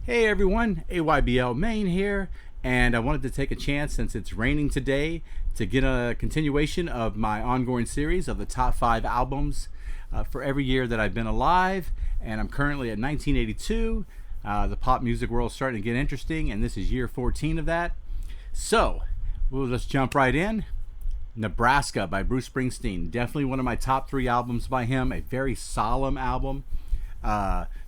Hey everyone, AYBL Maine here, and I wanted to take a chance since it's raining today to get a continuation of my ongoing series of the top 5 albums for every year that I've been alive, and I'm currently at 1982. The pop music world is starting to get interesting, and this is year 14 of that. So, we'll just jump right in. Nebraska by Bruce Springsteen, definitely one of my top 3 albums by him, a very solemn album.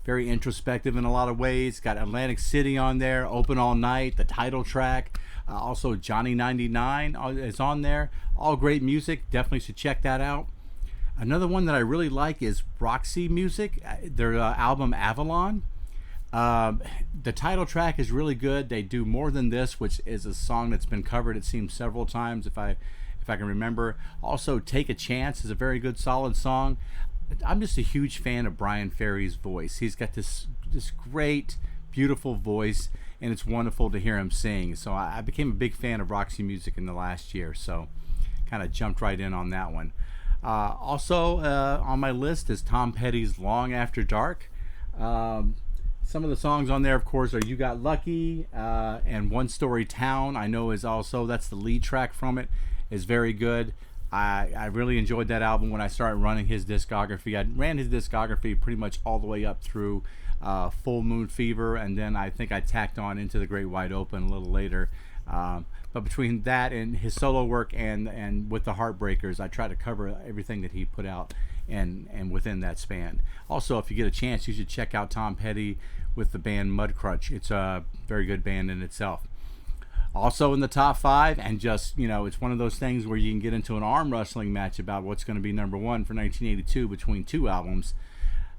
Very introspective in a lot of ways. Got Atlantic City on there, Open All Night, the title track. Also Johnny 99 is on there. All great music. Definitely should check that out. Another one that I really like is Roxy music, their album Avalon. The title track is really good. They do More Than This, which is a song that's been covered, it seems, several times if I can remember. Also, Take a Chance is a very good, solid song. I'm just a huge fan of Brian Ferry's voice. He's got this great, beautiful voice, and it's wonderful to hear him sing. So I became a big fan of Roxy music in the last year, so kind of jumped right in on that one. Also on my list is Tom Petty's Long After Dark. Some of the songs on there, of course, are You Got Lucky and One Story Town. I know is also, that's the lead track from it, is very good. I really enjoyed that album when I started running his discography. I ran his discography pretty much all the way up through Full Moon Fever, and then I think I tacked on Into the Great Wide Open a little later. But between that and his solo work and with the Heartbreakers, I try to cover everything that he put out and within that span. Also, if you get a chance, you should check out Tom Petty with the band Mudcrutch. It's a very good band in itself. Also in the top 5, and just, it's one of those things where you can get into an arm wrestling match about what's going to be number 1 for 1982 between 2 albums.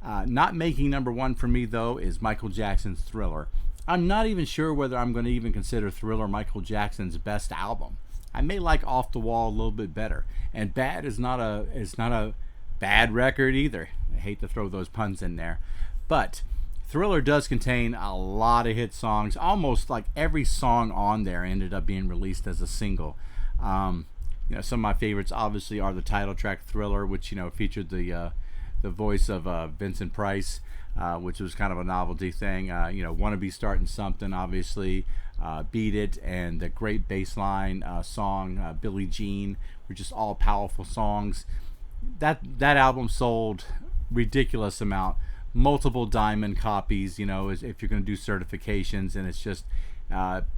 Not making number 1 for me, though, is Michael Jackson's Thriller. I'm not even sure whether I'm going to even consider Thriller Michael Jackson's best album. I may like Off the Wall a little bit better, and Bad is not a bad record either. I hate to throw those puns in there, but Thriller does contain a lot of hit songs. Almost like every song on there ended up being released as a single. Some of my favorites obviously are the title track Thriller, which featured the voice of Vincent Price, which was kind of a novelty thing. Wanna Be Starting Something, obviously. Beat It, and the great bass line song Billie Jean were just all powerful songs. That album sold ridiculous amount. Multiple diamond copies, if you're going to do certifications, and it's just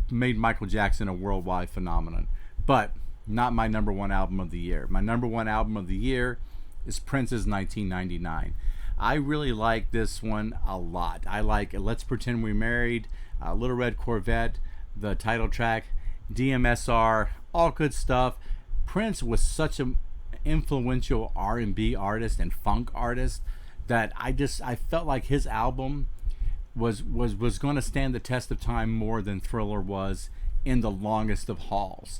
made Michael Jackson a worldwide phenomenon. But not my number 1 album of the year. My number 1 album of the year is Prince's 1999. I really like this one a lot. I like Let's Pretend We're Married, Little Red Corvette, the title track, DMSR, all good stuff. Prince was such an influential R&B artist and funk artist that I felt like his album was going to stand the test of time more than Thriller was in the longest of hauls.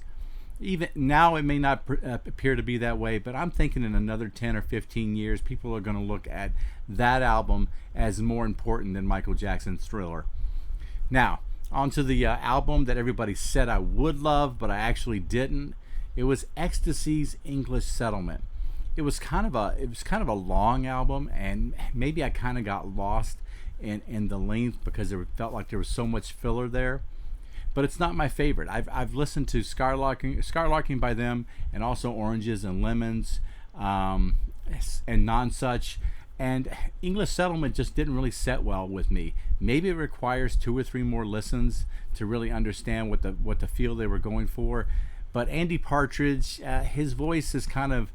Even now, it may not appear to be that way, but I'm thinking in another 10 or 15 years, people are going to look at that album as more important than Michael Jackson's Thriller. Now, onto the album that everybody said I would love, but I actually didn't. It was Ecstasy's English Settlement. It was kind of a long album, and maybe I kind of got lost in the length because it felt like there was so much filler there. But it's not my favorite. I've listened to Skylarking by them, and also Oranges and Lemons, and Nonsuch. And English Settlement just didn't really set well with me. Maybe it requires 2 or 3 more listens to really understand what the feel they were going for. But Andy Partridge, his voice is kind of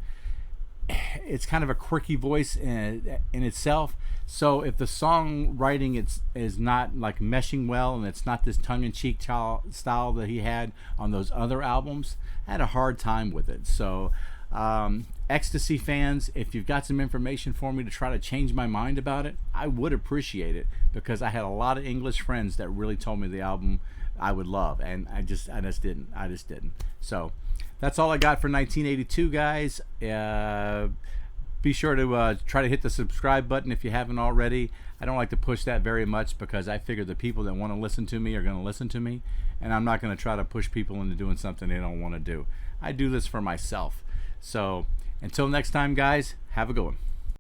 a quirky voice in itself. So if the songwriting is not like meshing well, and it's not this tongue-in-cheek style that he had on those other albums, I had a hard time with it. So Ecstasy fans, if you've got some information for me to try to change my mind about it, I would appreciate it, because I had a lot of English friends that really told me the album I would love, and I just didn't. So that's all I got for 1982, guys. Be sure to try to hit the subscribe button if you haven't already. I don't like to push that very much, because I figure the people that want to listen to me are going to listen to me, and I'm not going to try to push people into doing something they don't want to do. I do this for myself. So until next time, guys, have a good one.